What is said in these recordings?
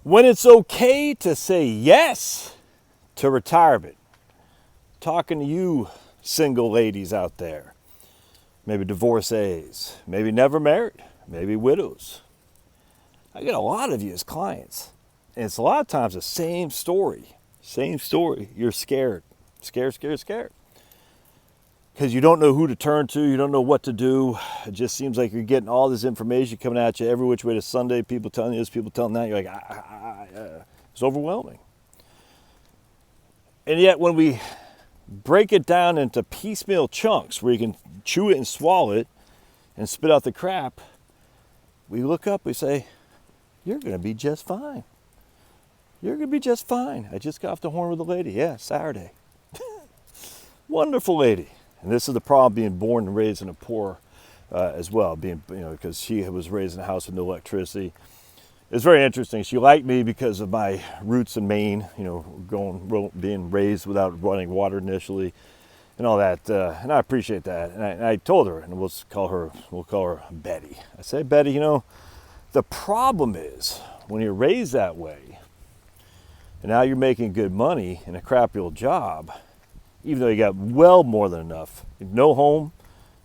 When it's okay to say yes to retirement. Talking to you single ladies out there, maybe divorcees, maybe never married, maybe widows. I get a lot of you as clients, and it's a lot of times the same story. Same story. You're scared, scared, because you don't know who to turn to. You don't know what to do. It just seems like you're getting all this information coming at you every which way to Sunday. People telling you this, people telling that. You're like, it's overwhelming. And yet when we break it down into piecemeal chunks where you can chew it and swallow it and spit out the crap, we look up, we say, you're going to be just fine. You're going to be just fine. I just got off the horn with a lady. Yeah, Saturday. Wonderful lady. And this is the problem being born and raised in a poor as well, because she was raised in a house with no electricity. It's very interesting. She liked me because of my roots in Maine, being raised without running water initially and all that. And I appreciate that. And I told her, and we'll call her Betty. I said, Betty, the problem is when you're raised that way and now you're making good money in a crappy old job, even though you got well more than enough. No home,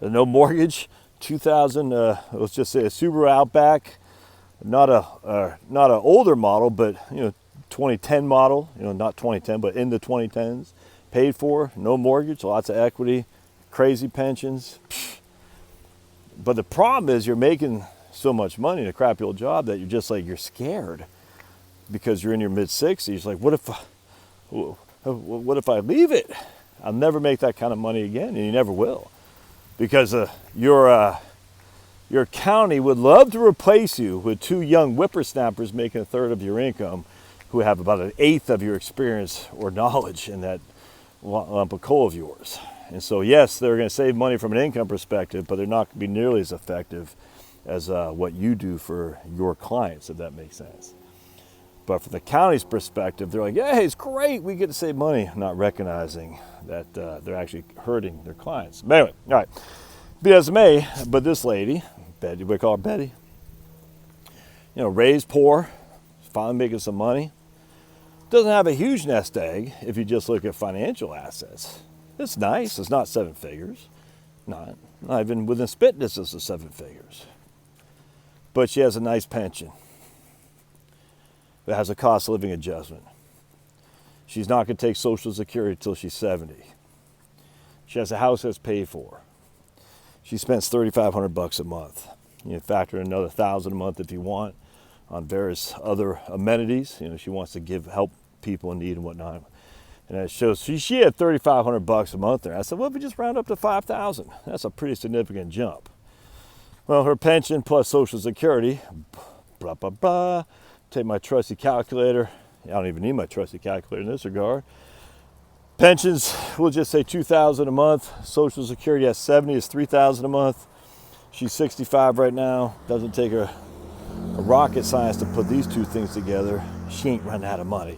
no mortgage, 2000, let's just say a Subaru Outback, not a older model, but 2010 model, not 2010, but in the 2010s, paid for, no mortgage, lots of equity, crazy pensions. But the problem is you're making so much money in a crappy old job that you're scared because you're in your mid 60s. Like, what if I leave it? I'll never make that kind of money again, and you never will, because your county would love to replace you with two young whippersnappers making a third of your income, who have about an eighth of your experience or knowledge in that lump of coal of yours. And so, yes, they're going to save money from an income perspective, but they're not going to be nearly as effective as what you do for your clients, if that makes sense. But from the county's perspective, they're like, yeah, hey, it's great, we get to save money, not recognizing that they're actually hurting their clients. But anyway, all right, be as it may, but this lady, Betty, we call her Betty, raised poor, finally making some money, doesn't have a huge nest egg if you just look at financial assets. It's nice, it's not seven figures, not even within spit distance of seven figures. But she has a nice pension that has a cost of living adjustment. She's not going to take Social Security until she's 70. She has a house that's paid for. She spends $3,500 a month. You factor in another $1,000 a month if you want on various other amenities. She wants to help people in need and whatnot. And it shows she had $3,500 a month there. I said, well, if we just round up to $5,000, that's a pretty significant jump. Well, her pension plus Social Security, blah, blah, blah. Take my trusty calculator. I don't even need my trusty calculator in this regard. Pensions, we'll just say $2,000 a month. Social Security at 70 is $3,000 a month. She's 65 right now. Doesn't take her a rocket science to put these two things together. She ain't running out of money.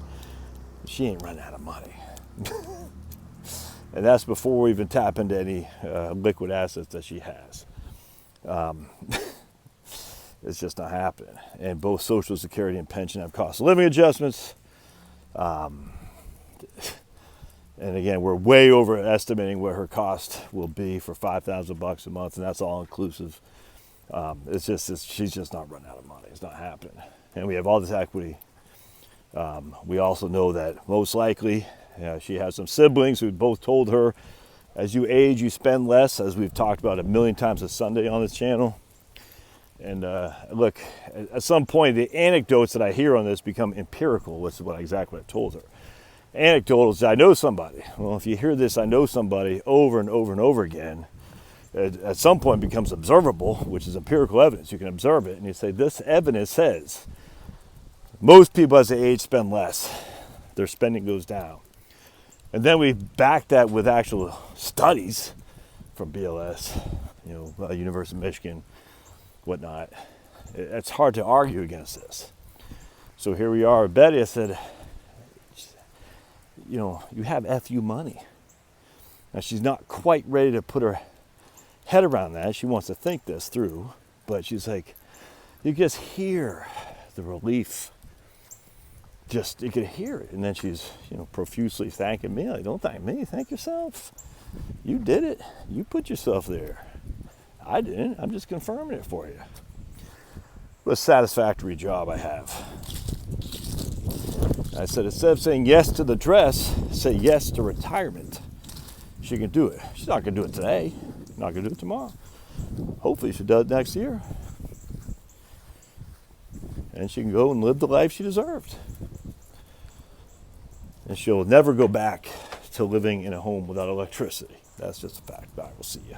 She ain't running out of money. And that's before we even tap into any liquid assets that she has. It's just not happening. And both Social Security and pension have cost of living adjustments. And again, we're way overestimating what her cost will be for $5,000 a month, and that's all inclusive. She's just not running out of money. It's not happening. And we have all this equity. We also know that most likely she has some siblings who both told her, as you age, you spend less, as we've talked about a million times a Sunday on this channel. And look, at some point, the anecdotes that I hear on this become empirical, which is exactly what I told her. Anecdotal is I know somebody. Well, if you hear this, I know somebody over and over and over again, it at some point becomes observable, which is empirical evidence. You can observe it, and you say, this evidence says most people as they age spend less. Their spending goes down. And then we back that with actual studies from BLS, University of Michigan, whatnot. It's hard to argue against this. So here we are with Betty. I said, you have FU money. Now she's not quite ready to put her head around that. She wants to think this through, but she's like, you just hear the relief just, you could hear it. And then she's, profusely thanking me. Like, don't thank me, thank yourself. You did it. You put yourself there. I didn't. I'm just confirming it for you. What a satisfactory job I have. I said, instead of saying yes to the dress, say yes to retirement. She can do it. She's not going to do it today. Not going to do it tomorrow. Hopefully she does it next year. And she can go and live the life she deserved. And she'll never go back to living in a home without electricity. That's just a fact. Bye. We'll see you.